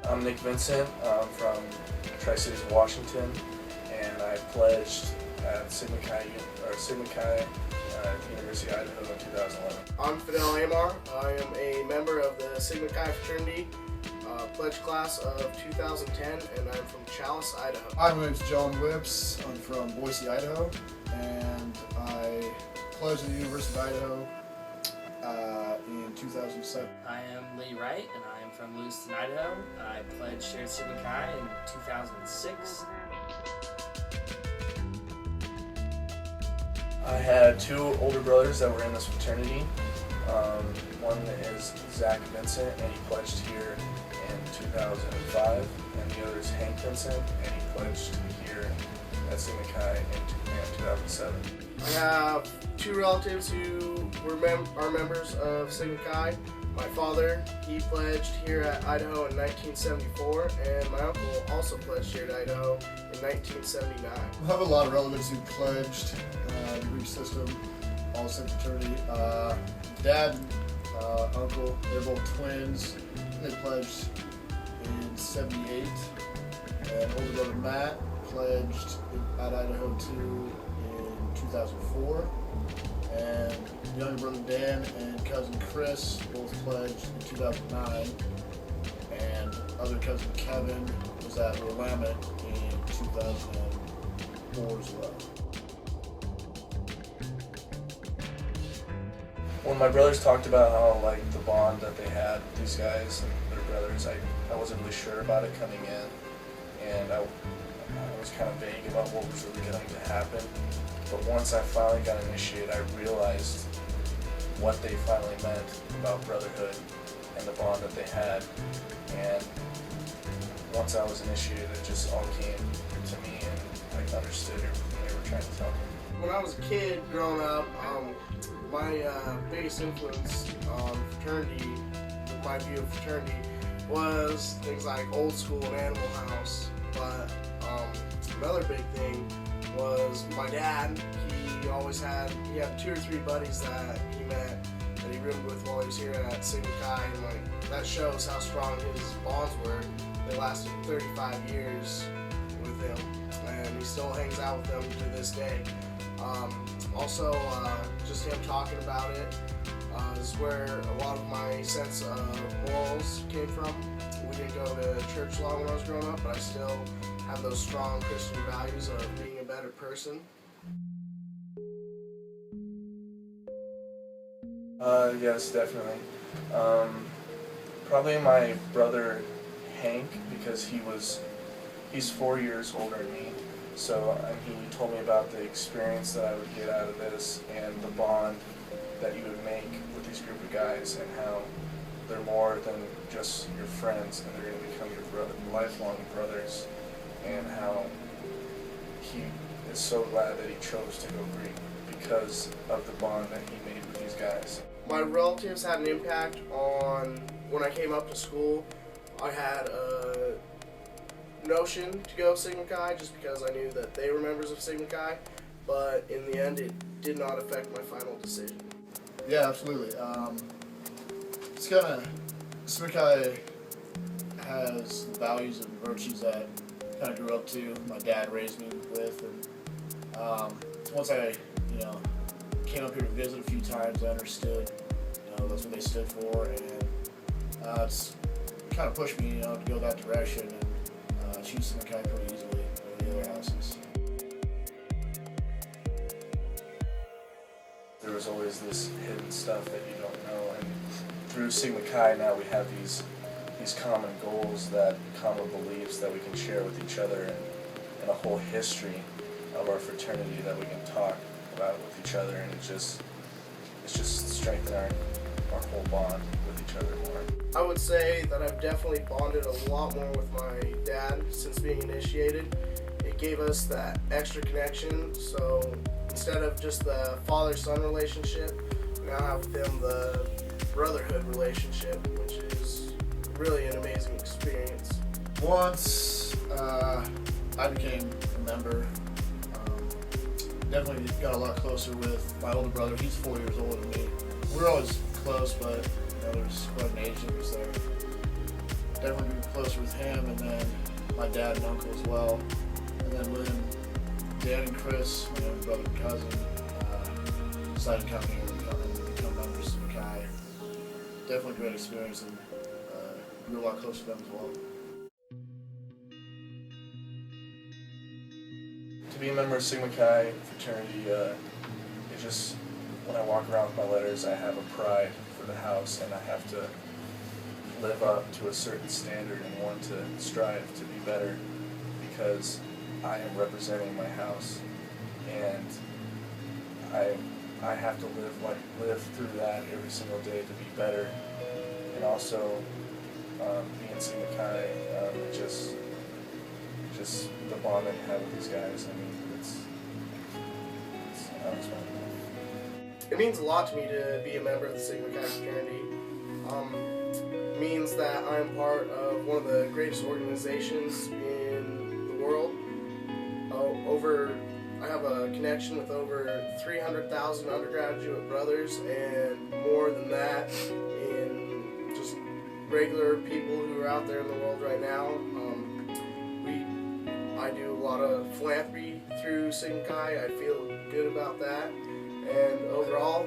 I'm Nick Vincent. I'm from Tri-Cities, Washington, and I pledged at Sigma Chi University of Idaho in 2011. I'm Fidel Amar. I am a member of the Sigma Chi fraternity, pledge class of 2010, and I'm from Chalice, Idaho. Hi, my name's John Whips. I'm from Boise, Idaho, and I pledged at the University of Idaho in 2007. I am Lee Wright, and I am from Lewiston, Idaho. I pledged here at Sigma Chi in 2006. I had two older brothers that were in this fraternity. One is Zach Vincent, and he pledged here in 2005, and the other is Hank Vincent, and he pledged here at Sigma Chi in 2007. I have two relatives who are members of Sigma Chi. My father, he pledged here at Idaho in 1974, and my uncle also pledged here at Idaho in 1979. I have a lot of relatives who pledged the Greek system, all same fraternity. Dad, uncle, they're both twins. They pledged in 78. And older brother Matt pledged at Idaho too in 2004. And younger brother Dan and cousin Chris both pledged in 2009. And other cousin Kevin was at Willamette in 2004 as well. When my brothers talked about how the bond that they had with these guys and their brothers, I wasn't really sure about it coming in, and I was kind of vague about what was really going to happen. But once I finally got initiated, I realized what they finally meant about brotherhood and the bond that they had. And once I was initiated, it just all came to me, and I understood everything they were trying to tell me. When I was a kid growing up, my biggest influence on fraternity, my view of fraternity, was things like Old School and Animal House. But another big thing was my dad. He had 2 or 3 buddies that he met that he roomed with while he was here at Sigma Chi, and that shows how strong his bonds were. They lasted 35 years with him, and he still hangs out with them to this day. Also, just him talking about it is where a lot of my sense of morals came from. We didn't go to church long when I was growing up, but I still have those strong Christian values of being a better person. Yes, definitely. Probably my brother Hank, because he's 4 years older than me. So he told me about the experience that I would get out of this and the bond that you would make with these group of guys, and how they're more than just your friends, and they're going to become your lifelong brothers, and how he is so glad that he chose to go Greek because of the bond that he made with these guys. My relatives had an impact on when I came up to school. I had a notion to go Sigma Chi just because I knew that they were members of Sigma Chi, but in the end it did not affect my final decision. Yeah, absolutely. It's Sigma Chi has values and virtues that I kind of grew up to. My dad raised me with, and once I, came up here to visit a few times, I understood, that's what they stood for, and it's kind of pushed me, to go that direction and choose Sigma Chi pretty easily over the other houses. There was always this hidden stuff that you don't know, and through Sigma Chi now we have these common goals, common beliefs that we can share with each other, and a whole history of our fraternity that we can talk about with each other, and it's just strengthened our whole bond with each other more. I would say that I've definitely bonded a lot more with my dad since being initiated. It gave us that extra connection, so instead of just the father-son relationship, we now have with him the brotherhood relationship, which is really an amazing experience. Once I became a member, definitely got a lot closer with my older brother. He's 4 years older than me. We were always close, but there's quite an age difference there. definitely be closer with him, and then my dad and uncle as well. And then when Dan and Chris, my younger brother and cousin, decided to come here and become members of Sigma Chi, definitely a great experience, and grew a lot closer to them as well. To be a member of Sigma Chi fraternity, it just, when I walk around with my letters, I have a pride for the house, and I have to live up to a certain standard and want to strive to be better because I am representing my house, and I have to live through that every single day to be better. And also being Sigma Chi, just the bond that you have with these guys. I mean, it's unexplainable. It means a lot to me to be a member of the Sigma Chi fraternity. It means that I'm part of one of the greatest organizations in the world. I have a connection with over 300,000 undergraduate brothers, and more than that in just regular people who are out there in the world right now. I do a lot of philanthropy through Sigma Chi. I feel good about that, and overall,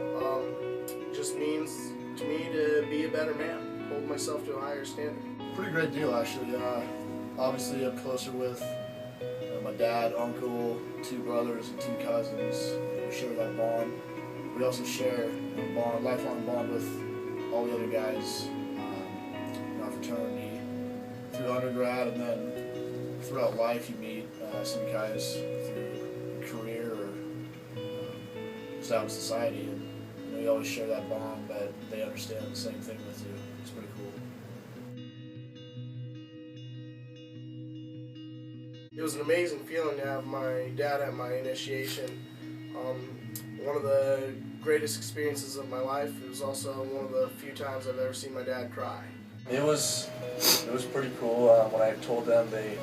it just means to me to be a better man, hold myself to a higher standard. Pretty great deal, actually. Obviously, I'm closer with my dad, uncle, 2 brothers, and 2 cousins. We share that bond. We also share a bond, lifelong bond with all the other guys in our fraternity through undergrad, and then throughout life you meet some guys through career or just out in society, and we always share that bond that they understand the same thing with you. It's pretty cool. It was an amazing feeling to have my dad at my initiation. One of the greatest experiences of my life. It was also one of the few times I've ever seen my dad cry. It was pretty cool. When I told them, they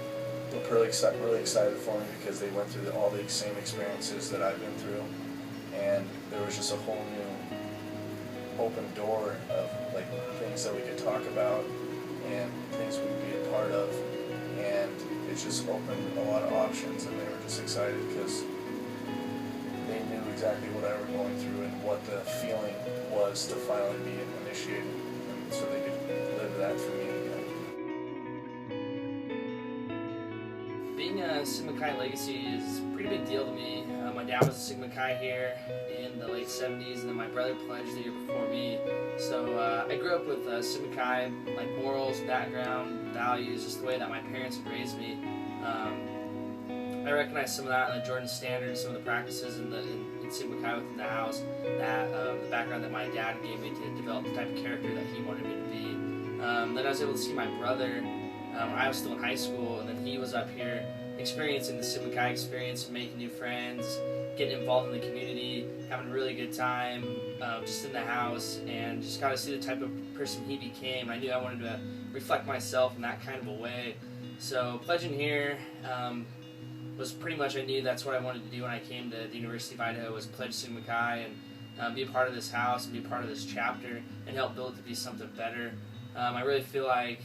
were really excited for me because they went through all the same experiences that I've been through, and there was just a whole new open door of like things that we could talk about and things we'd be a part of, and it just opened a lot of options, and they were just excited because they knew exactly what I was going through and what the feeling was to finally be initiated, and so they could live that for me again. Being a Sigma Chi legacy is a pretty big deal to me. My dad was a Sigma Chi here in the late 70s, and then my brother pledged the year before me. So I grew up with Sigma Chi, like morals, background, values, just the way that my parents had raised me. I recognize some of that in the Jordan standards, some of the practices in Sigma Chi within the house, that the background that my dad gave me to develop the type of character that he wanted me to be. Then I was able to see my brother when I was still in high school, and then he was up here experiencing the Sigma Chi experience, making new friends, getting involved in the community, having a really good time just in the house, and just got to see the type of person he became. I knew I wanted to reflect myself in that kind of a way. So pledging here was pretty much, I knew that's what I wanted to do when I came to the University of Idaho, was pledge Sigma Chi and be a part of this house and be a part of this chapter and help build it to be something better. I really feel like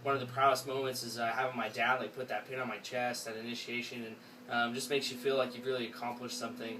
one of the proudest moments is having my dad put that pin on my chest at initiation, and just makes you feel like you've really accomplished something.